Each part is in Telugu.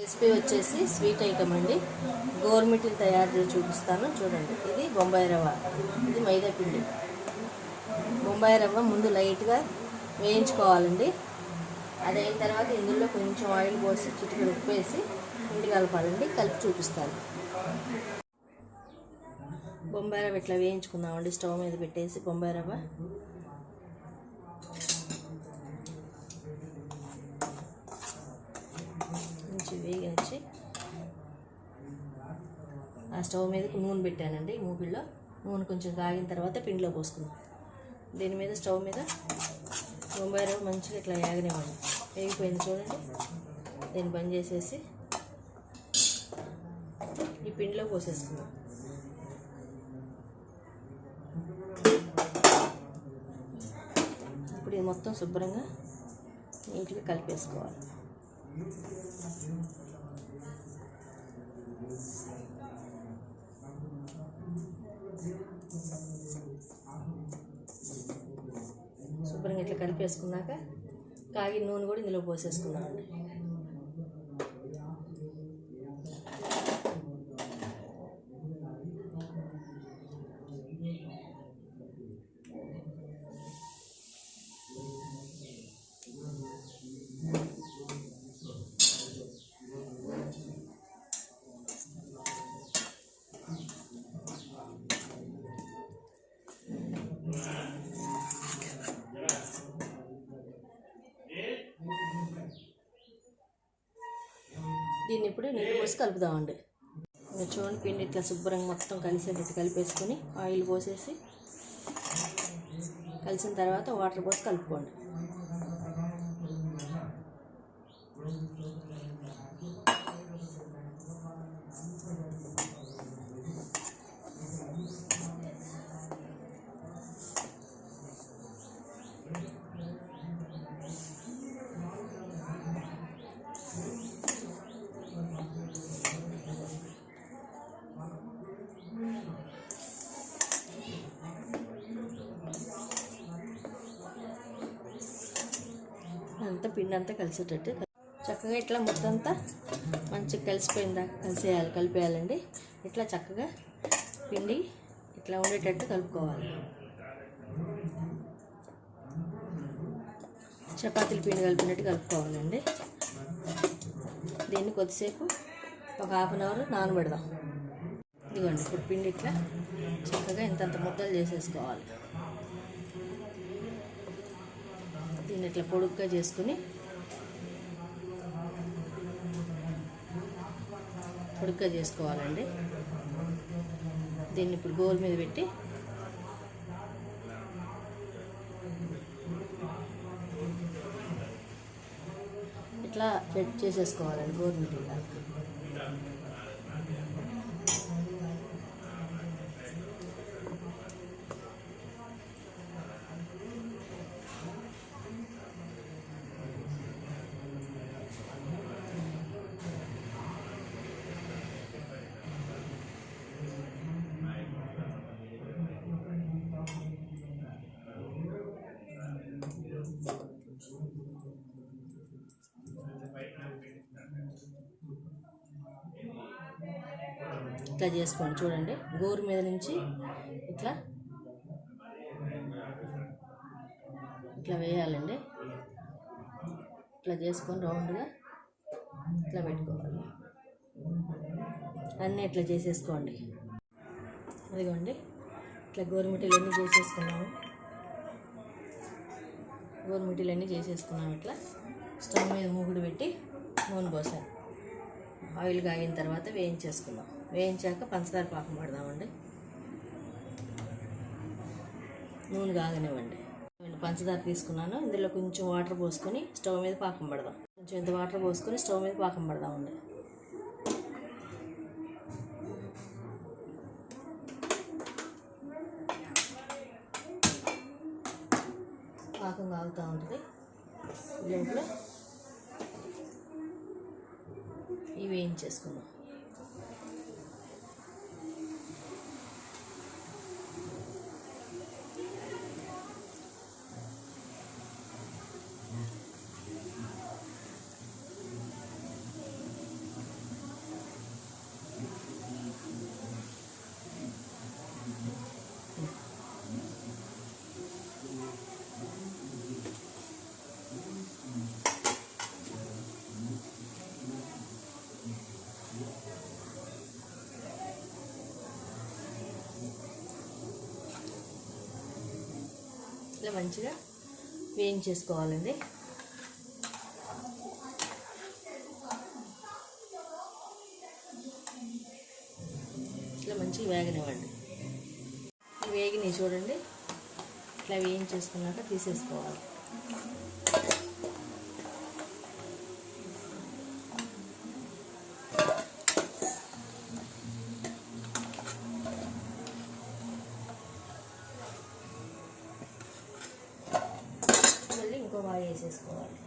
రెసిపీ వచ్చేసి స్వీట్ ఐటమ్ అండి. గోరుమిటీలు తయారు చేసి చూపిస్తాను చూడండి. ఇది బొంబాయి రవ్వ, ఇది మైదా పిండి. బొంబాయి రవ్వ ముందు లైట్గా వేయించుకోవాలండి. అది అయిన తర్వాత ఇందులో కొంచెం ఆయిల్ పోసి చిటికెడు ఉప్పు వేసి పిండి కలపాలండి. కలిపి చూపిస్తాను. బొంబాయి రవ్వ ఇట్లా వేయించుకుందామండి. స్టవ్ మీద పెట్టేసి బొంబాయి రవ్వ కొంచెం వేగించి ఆ స్టవ్ మీదకి నూనె పెట్టానండి. మూగిల్లో నూనె కొంచెం కాగిన తర్వాత పిండిలో పోసుకుందాం. దీని మీద స్టవ్ మీద బొంబాయి రవ్వ మంచిగా ఇట్లా వేగనివ్వండి. వేగిపోయింది చూడండి. దీన్ని బంద్ చేసేసి ఈ పిండిలో పోసేసుకుందాం. ఇప్పుడు ఇది మొత్తం శుభ్రంగా నీట్గా కలిపేసుకోవాలి. శుభ్రంగా ఇట్లా కలిపేసుకున్నాక కాగిన నూనె కూడా ఇందులో పోసేసుకున్నామండి. దీన్ని ఇప్పుడు నీళ్ళు పోసి కలుపుదామండి. చూడండి, పిండి ఇట్లా శుభ్రంగా మొత్తం కలిసేటట్టు కలిపేసుకొని ఆయిల్ పోసేసి కలిసిన తర్వాత వాటర్ పోసి కలుపుకోండి. అంతా పిండి అంతా కలిసేటట్టు చక్కగా ఇట్లా మొత్తం అంతా మంచిగా కలిసిపోయిందా కలిపేయాలండి. ఇట్లా చక్కగా పిండి ఇట్లా ఉండేటట్టు కలుపుకోవాలి. చపాతీల పిండి కలిపినట్టు కలుపుకోవాలండి. దీన్ని కొద్దిసేపు ఒక హాఫ్ అన్ అవర్ నానబెడదాం. ఇదిగోండి, ఇప్పుడు పిండి ఇట్లా చక్కగా ఇంతంత ముద్దలు చేసేసుకోవాలి. దీన్ని ఇట్లా పొడుగ్గా చేసుకుని పొడుగ్గా చేసుకోవాలండి. దీన్ని ఇప్పుడు గోరు మీద పెట్టి ఇట్లా చేసేసుకోవాలండి. గోరు మీద ఇట్లా చేసుకోండి. చూడండి, గోరు మీద నుంచి ఇట్లా ఇట్లా వేయాలండి. ఇట్లా చేసుకొని రౌండ్గా ఇట్లా పెట్టుకోవాలి. అన్నీ ఇట్లా చేసేసుకోండి. అదిగోండి, ఇట్లా గోరుమిటీలన్నీ చేసేసుకున్నాము. గోరుమిటీలన్నీ చేసేసుకున్నాము. ఇట్లా స్టవ్ మీద మూగుడు పెట్టి నూనె పోసాను. ఆయిల్ కాగిన తర్వాత వేయించేసుకుందాం. వేయించాక పంచదార పాకం పడదామండి. నూనె కాగనివ్వండి. నేను పంచదార తీసుకున్నాను. ఇందులో కొంచెం వాటర్ పోసుకొని స్టవ్ మీద పాకం పడదాం. కొంచెం ఇంత వాటర్ పోసుకొని స్టవ్ మీద పాకం పడదామండి. పాకం కాగుతూ ఉంటుంది. లోపల ఇవి వేయించేసుకుందాం. ఇట్లా మంచిగా వేయించేసుకోవాలండి. ఇట్లా మంచిగా వేగనివ్వండి. వేగినాయి చూడండి. ఇట్లా వేయించేసుకున్నాక తీసేసుకోవాలి. మళ్ళీ ఇంకో బాగా వేసేసుకోవాలి.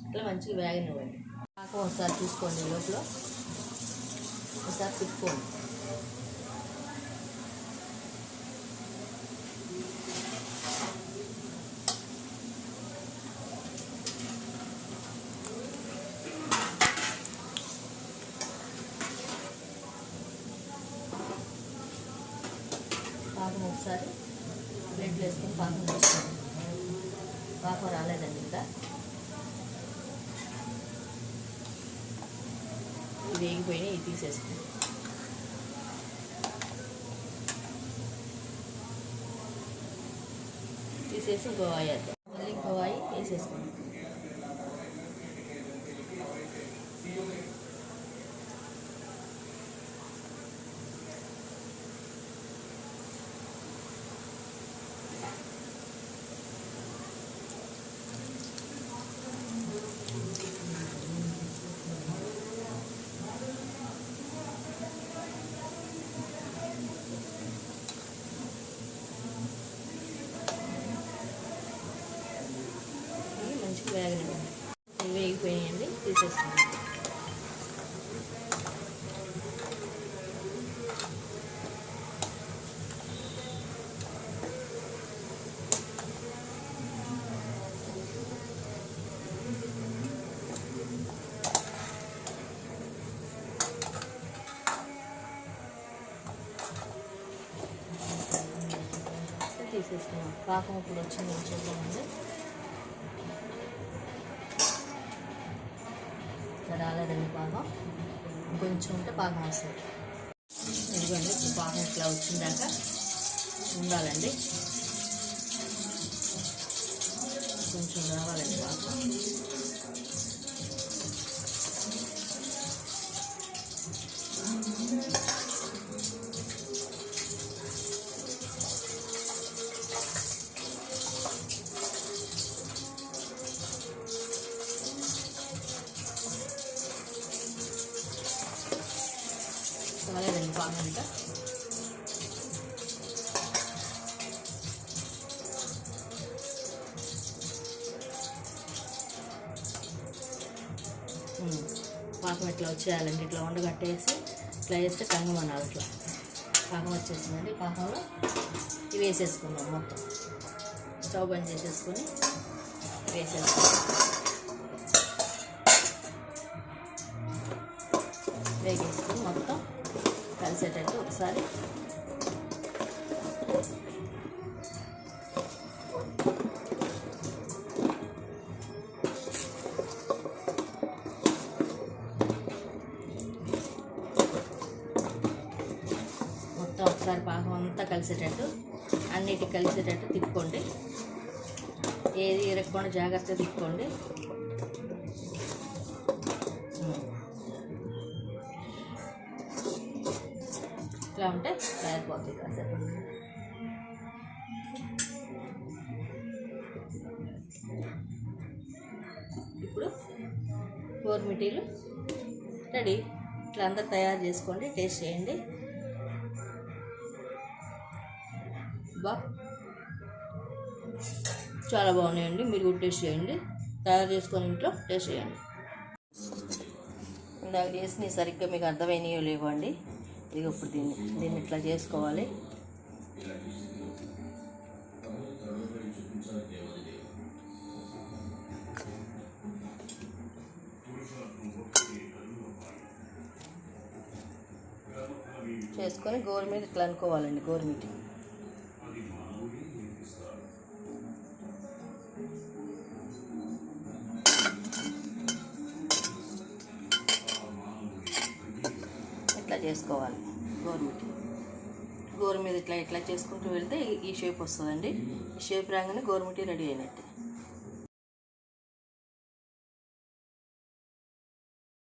ఇట్లా మంచిగా వేగనివ్వండి. పాకం ఒకసారి చూసుకోండి. లోపల ఒకసారి తిప్పుకోండి. పాకం ఒకసారి ప్లేట్లు వేసుకొని పాకం వేసుకోండి. పాకం రాలేదండి ఇంకా. వేగిపోయినాయి, ఇవి తీసేసుకోండి. తీసేసి ఇంకో వాయి వేద్దాం. మళ్ళీ ఇంకో వాయి వేసేసుకోండి. వేగనివ్వండి. వేగిపోయాయండి, తీసేసుకోండి. తీసేసుకున్నాం. పాకం ఇప్పుడు వచ్చింది చూద్దామండి. రాలేదండి పాకం, కొంచెం ఉంటే పాకం వస్తుంది. ఇదిగోండి, ఇప్పుడు పాకం ఇట్లా వచ్చిందాక ఉండాలండి. కొంచెం రావాలండి పాకం. రాలేదండి పాకం ఇంకా. పాకం ఇట్లా వచ్చేయాలండి. ఇట్లా ఉండగట్టేసి ఇట్లా వేస్తే కంగమనాలి. ఇట్లా పాకం వచ్చేసిందండి. పాకంలో ఇవి వేసేసుకున్నాం. మొత్తం స్టవ్ బంద్ చేసేసుకొని వేసేసుకున్నాం. వేగేసుకొని మొత్తం కలిసేటట్టు ఒకసారి ఒకసారి పాకం అంతా కలిసేటట్టు అన్నిటికి కలిసేటట్టు తిప్పుకోండి. ఏది ఇరగకుండా జాగ్రత్తగా తిప్పుకోండి. ఇట్లా ఉంటే సరిపోతుంది కాసేపు. ఇప్పుడు గోరుమిటీలు రెడీ. ఇట్లా అందరు తయారు చేసుకోండి, టేస్ట్ చేయండి. చాలా బాగున్నాయండి. మీరు కూడా టేస్ట్ చేయండి, తయారు చేసుకొని ఇంట్లో టేస్ట్ చేయండి. ఇందాక చేసి సరిగ్గా మీకు అర్థమైనయో లేవండి. ఇక ఇప్పుడు దీన్ని ఇట్లా చేసుకోవాలి. చేసుకొని గోరు మీద ఇట్లా అనుకోవాలండి. గోరుమిటి ఇట్లా చేసుకోవాలి. గోరు మీద ఇట్లా చేసుకుంటూ వెళ్తే ఈ షేప్ వస్తుందండి. ఈ షేప్ రాగానే గోరుమిటి రెడీ అయినట్టు.